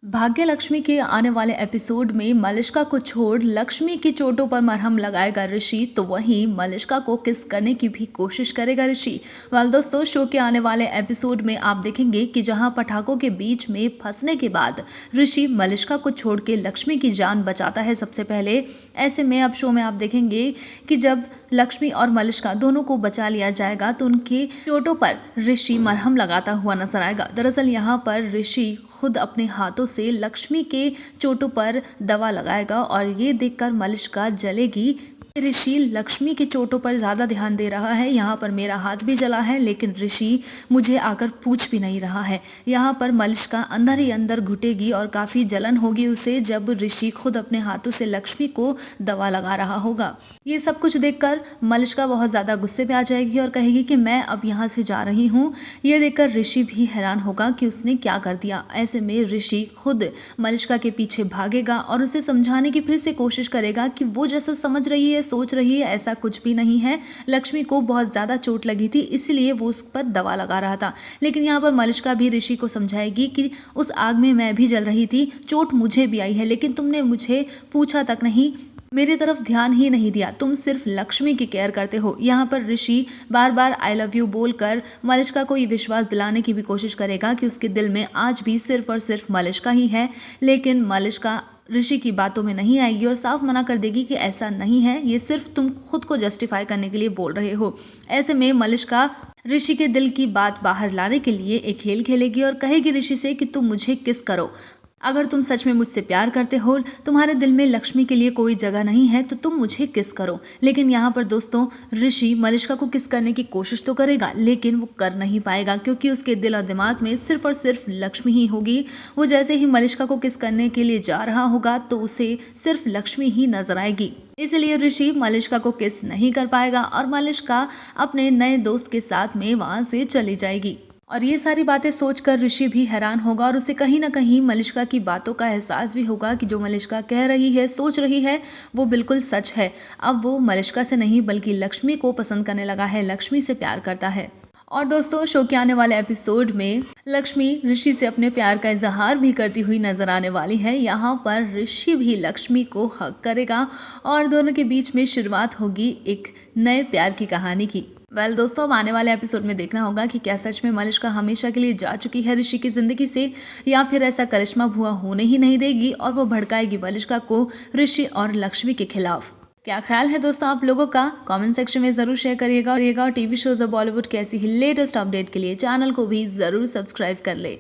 भाग्य लक्ष्मी के आने वाले एपिसोड में मलिष्का को छोड़ लक्ष्मी की चोटों पर मरहम लगाएगा ऋषि, तो वहीं मलिष्का को किस करने की भी कोशिश करेगा ऋषि। दोस्तों, शो के आने वाले एपिसोड में आप देखेंगे कि जहां पटाखों के बीच में फंसने के बाद ऋषि मलिष्का को छोड़ के लक्ष्मी की जान बचाता है सबसे पहले। ऐसे में अब शो में आप देखेंगे कि जब लक्ष्मी और मलिष्का दोनों को बचा लिया जाएगा तो उनके चोटों पर ऋषि मरहम लगाता हुआ नजर आएगा। दरअसल यहाँ पर ऋषि खुद अपने हाथों से लक्ष्मी के चोटों पर दवा लगाएगा और ये देखकर मलिष्का जलेगी। ऋषि लक्ष्मी की चोटों पर ज़्यादा ध्यान दे रहा है, यहाँ पर मेरा हाथ भी जला है लेकिन ऋषि मुझे आकर पूछ भी नहीं रहा है। यहाँ पर मलिष्का अंदर ही अंदर घुटेगी और काफ़ी जलन होगी उसे जब ऋषि खुद अपने हाथों से लक्ष्मी को दवा लगा रहा होगा। ये सब कुछ देखकर मलिष्का बहुत ज़्यादा गुस्से में आ जाएगी और कहेगी कि मैं अब यहाँ से जा रही हूँ। ये देखकर ऋषि भी हैरान होगा कि उसने क्या कर दिया। ऐसे में ऋषि खुद मलिष्का के पीछे भागेगा और उसे समझाने की फिर से कोशिश करेगा कि वो जैसा समझ रही है, सोच रही है, ऐसा कुछ भी नहीं है। लक्ष्मी को बहुत ज़्यादा चोट लगी थी, इसलिए वो उस पर दवा लगा रहा था। लेकिन यहाँ पर मलिष्का भी ऋषि को समझाएगी कि उस आग में मैं भी जल रही थी, चोट मुझे भी आई है, लेकिन तुमने मुझे पूछा तक नहीं, मेरी तरफ ध्यान ही नहीं दिया, तुम सिर्फ लक्ष्मी की केयर करते हो। यहाँ पर ऋषि बार बार आई लव यू बोलकर मलिष्का को ये विश्वास दिलाने की भी कोशिश करेगा कि उसके दिल में आज भी सिर्फ और सिर्फ मलिष्का ही है। लेकिन मलिष्का ऋषि की बातों में नहीं आएगी और साफ मना कर देगी कि ऐसा नहीं है, ये सिर्फ तुम खुद को जस्टिफाई करने के लिए बोल रहे हो। ऐसे में मलिष्का ऋषि के दिल की बात बाहर लाने के लिए एक खेल खेलेगी और कहेगी ऋषि से कि तुम मुझे किस करो। अगर तुम सच में मुझसे प्यार करते हो, तुम्हारे दिल में लक्ष्मी के लिए कोई जगह नहीं है, तो तुम मुझे किस करो। लेकिन यहाँ पर दोस्तों, ऋषि मलिष्का को किस करने की कोशिश तो करेगा लेकिन वो कर नहीं पाएगा क्योंकि उसके दिल और दिमाग में सिर्फ और सिर्फ लक्ष्मी ही होगी। वो जैसे ही मलिष्का को किस करने के लिए जा रहा होगा तो उसे सिर्फ लक्ष्मी ही नजर आएगी। इसलिए ऋषि मलिष्का को किस नहीं कर पाएगा और मलिष्का अपने नए दोस्त के साथ में वहां से चली जाएगी। और ये सारी बातें सोचकर ऋषि भी हैरान होगा और उसे कहीं ना कहीं मलिष्का की बातों का एहसास भी होगा कि जो मलिष्का कह रही है, सोच रही है, वो बिल्कुल सच है। अब वो मलिष्का से नहीं बल्कि लक्ष्मी को पसंद करने लगा है, लक्ष्मी से प्यार करता है। और दोस्तों, शो के आने वाले एपिसोड में लक्ष्मी ऋषि से अपने प्यार का इजहार भी करती हुई नजर आने वाली है। यहाँ पर ऋषि भी लक्ष्मी को हक करेगा और दोनों के बीच में शुरुआत होगी एक नए प्यार की कहानी की। दोस्तों, अब आने वाले एपिसोड में देखना होगा कि क्या सच में मलिष्का हमेशा के लिए जा चुकी है ऋषि की जिंदगी से, या फिर ऐसा करिश्मा भुआ होने ही नहीं देगी और वो भड़काएगी मलिष्का को ऋषि और लक्ष्मी के खिलाफ। क्या ख्याल है दोस्तों आप लोगों का? कमेंट सेक्शन में जरूर शेयर करिएगा और टीवी शोज और बॉलीवुड के ऐसी ही लेटेस्ट अपडेट के लिए चैनल को भी जरूर सब्सक्राइब कर ले।